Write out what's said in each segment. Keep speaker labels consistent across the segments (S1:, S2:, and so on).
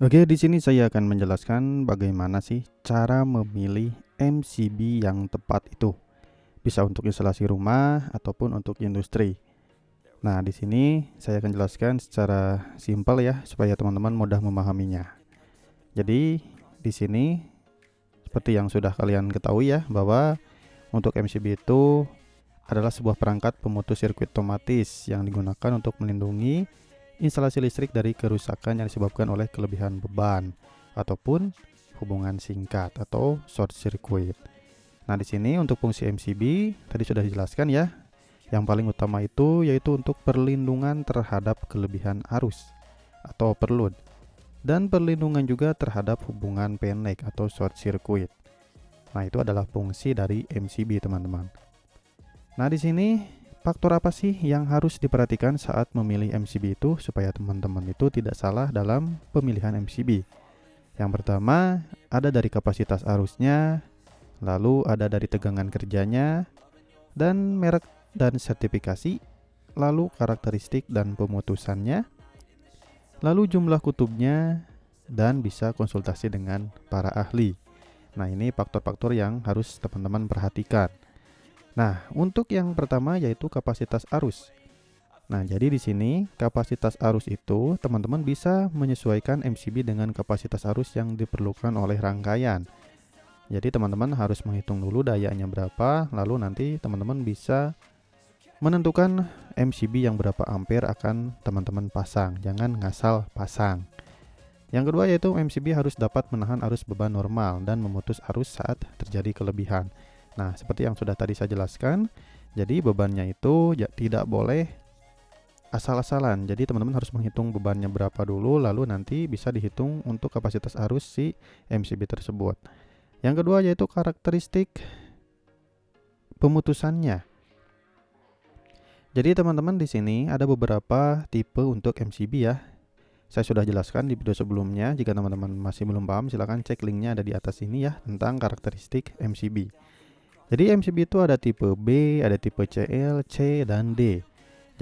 S1: Oke, di sini saya akan menjelaskan bagaimana sih cara memilih MCB yang tepat itu. Bisa untuk instalasi rumah ataupun untuk industri. Nah, di sini saya akan jelaskan secara simpel ya supaya teman-teman mudah memahaminya. Jadi, di sini seperti yang sudah kalian ketahui ya bahwa untuk MCB itu adalah sebuah perangkat pemutus sirkuit otomatis yang digunakan untuk melindungi instalasi listrik dari kerusakan yang disebabkan oleh kelebihan beban ataupun hubungan singkat atau short circuit. Nah, di sini untuk fungsi MCB tadi sudah dijelaskan ya. Yang paling utama itu yaitu untuk perlindungan terhadap kelebihan arus atau overload dan perlindungan juga terhadap hubungan pendek atau short circuit. Nah, itu adalah fungsi dari MCB, teman-teman. Nah, di sini faktor apa sih yang harus diperhatikan saat memilih MCB itu supaya teman-teman itu tidak salah dalam pemilihan MCB? Yang pertama, ada dari kapasitas arusnya, lalu ada dari tegangan kerjanya, dan merek dan sertifikasi, lalu karakteristik dan pemutusannya, lalu jumlah kutubnya, dan bisa konsultasi dengan para ahli. Nah, ini faktor-faktor yang harus teman-teman perhatikan. Nah, untuk yang pertama yaitu kapasitas arus. Nah, jadi di sini kapasitas arus itu teman-teman bisa menyesuaikan MCB dengan kapasitas arus yang diperlukan oleh rangkaian. Jadi teman-teman harus menghitung dulu dayanya berapa, lalu nanti teman-teman bisa menentukan MCB yang berapa ampere akan teman-teman pasang. Jangan ngasal pasang. Yang kedua yaitu MCB harus dapat menahan arus beban normal dan memutus arus saat terjadi kelebihan. Nah, seperti yang sudah tadi saya jelaskan, jadi bebannya itu tidak boleh asal-asalan. Jadi teman-teman harus menghitung bebannya berapa dulu, lalu nanti bisa dihitung untuk kapasitas arus si MCB tersebut. Yang kedua yaitu karakteristik pemutusannya. Jadi teman-teman di sini ada beberapa tipe untuk MCB ya. Saya sudah jelaskan di video sebelumnya. Jika teman-teman masih belum paham, silahkan cek linknya ada di atas ini ya tentang karakteristik MCB. Jadi MCB itu ada tipe B, ada tipe CL, C, dan D.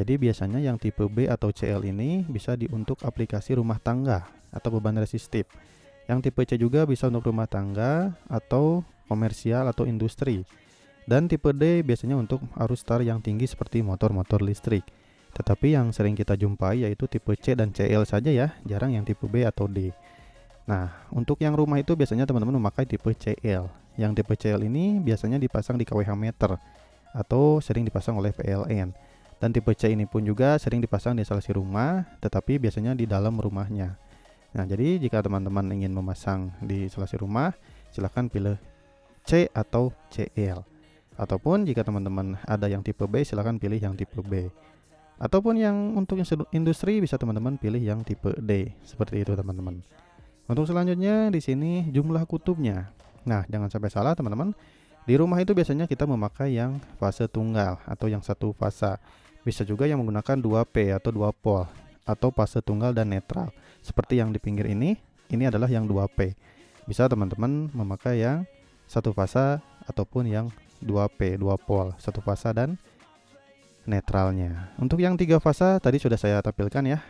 S1: Jadi biasanya yang tipe B atau CL ini bisa untuk aplikasi rumah tangga atau beban resistif. Yang tipe C juga bisa untuk rumah tangga atau komersial atau industri. Dan tipe D biasanya untuk arus star yang tinggi seperti motor-motor listrik. Tetapi yang sering kita jumpai yaitu tipe C dan CL saja ya, jarang yang tipe B atau D. Nah, untuk yang rumah itu biasanya teman-teman memakai tipe CL. Yang tipe CL ini biasanya dipasang di kWh meter atau sering dipasang oleh PLN. Dan tipe C ini pun juga sering dipasang di instalasi rumah, tetapi biasanya di dalam rumahnya. Nah, jadi jika teman-teman ingin memasang di instalasi rumah, silahkan pilih C atau CL. Ataupun jika teman-teman ada yang tipe B, silahkan pilih yang tipe B. Ataupun yang untuk industri bisa teman-teman pilih yang tipe D. Seperti itu teman-teman. Untuk selanjutnya di sini jumlah kutubnya. Nah, jangan sampai salah teman-teman. Di rumah itu biasanya kita memakai yang fase tunggal atau yang satu fasa. Bisa juga yang menggunakan 2P atau 2 pol atau fase tunggal dan netral. Seperti yang di pinggir ini adalah yang 2P. Bisa teman-teman memakai yang satu fasa ataupun yang 2P, 2 pol, satu fasa dan netralnya. Untuk yang 3 fasa tadi sudah saya tampilkan ya.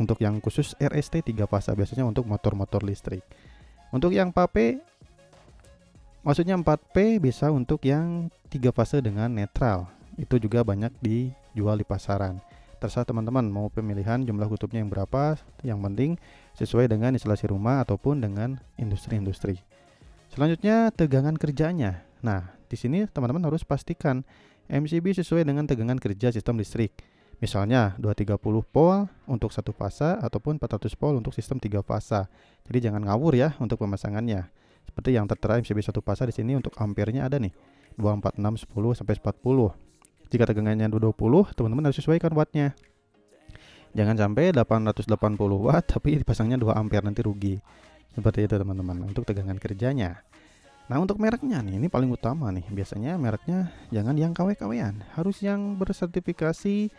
S1: Untuk yang khusus RST 3 fasa biasanya untuk motor-motor listrik. Untuk yang 4P maksudnya 4P bisa untuk yang 3 fase dengan netral. Itu juga banyak dijual di pasaran. Terserah teman-teman mau pemilihan jumlah kutubnya yang berapa, yang penting sesuai dengan instalasi rumah ataupun dengan industri-industri. Selanjutnya tegangan kerjanya. Nah, di sini teman-teman harus pastikan MCB sesuai dengan tegangan kerja sistem listrik. Misalnya 230 volt untuk satu fasa ataupun 400 volt untuk sistem 3 fasa. Jadi jangan ngawur ya untuk pemasangannya. Seperti yang tertera MCB satu fasa di sini untuk ampernya ada nih 246, 10 sampai 40. Jika tegangannya 220, teman-teman harus sesuaikan wattnya. Jangan sampai 880 watt tapi dipasangnya 2 ampere, nanti rugi. Seperti itu teman-teman untuk tegangan kerjanya. Nah, untuk mereknya nih, ini paling utama nih. Biasanya mereknya jangan yang KW-KW-an, harus yang bersertifikasi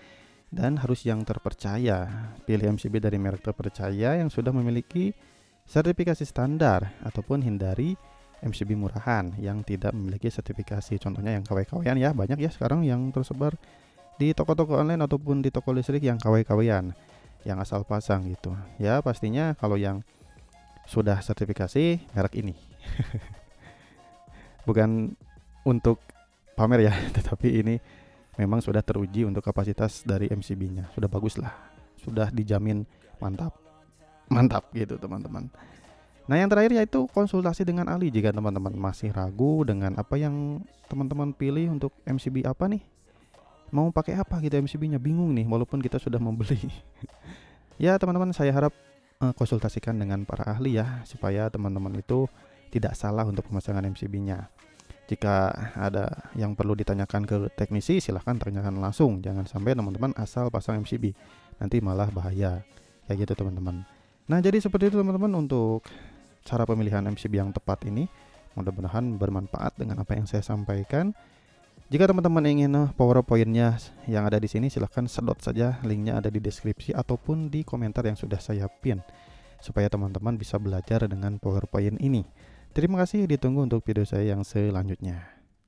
S1: dan harus yang terpercaya. Pilih MCB dari merek terpercaya yang sudah memiliki sertifikasi standar ataupun hindari MCB murahan yang tidak memiliki sertifikasi. Contohnya yang KW-KW-an ya, banyak ya sekarang yang tersebar di toko-toko online ataupun di toko listrik yang KW-KW-an, yang asal pasang gitu. Ya, pastinya kalau yang sudah sertifikasi merek ini. Bukan untuk pamer ya, tetapi ini memang sudah teruji untuk kapasitas dari MCB-nya. Sudah bagus lah, sudah dijamin mantap. Mantap gitu teman-teman. Nah yang terakhir yaitu konsultasi dengan ahli. Jika teman-teman masih ragu dengan apa yang teman-teman pilih untuk MCB apa nih, mau pakai apa gitu MCB-nya, bingung nih walaupun kita sudah membeli. Ya teman-teman, saya harap konsultasikan dengan para ahli ya, supaya teman-teman itu tidak salah untuk pemasangan MCB-nya. Jika ada yang perlu ditanyakan ke teknisi, silahkan tanyakan langsung. Jangan sampai teman-teman asal pasang MCB, nanti malah bahaya. Kayak gitu teman-teman. Nah jadi seperti itu teman-teman untuk cara pemilihan MCB yang tepat ini. Mudah-mudahan bermanfaat dengan apa yang saya sampaikan. Jika teman-teman ingin PowerPoint-nya yang ada di sini, silahkan sedot saja, linknya ada di deskripsi ataupun di komentar yang sudah saya pin, supaya teman-teman bisa belajar dengan PowerPoint ini. Terima kasih, ditunggu untuk video saya yang selanjutnya.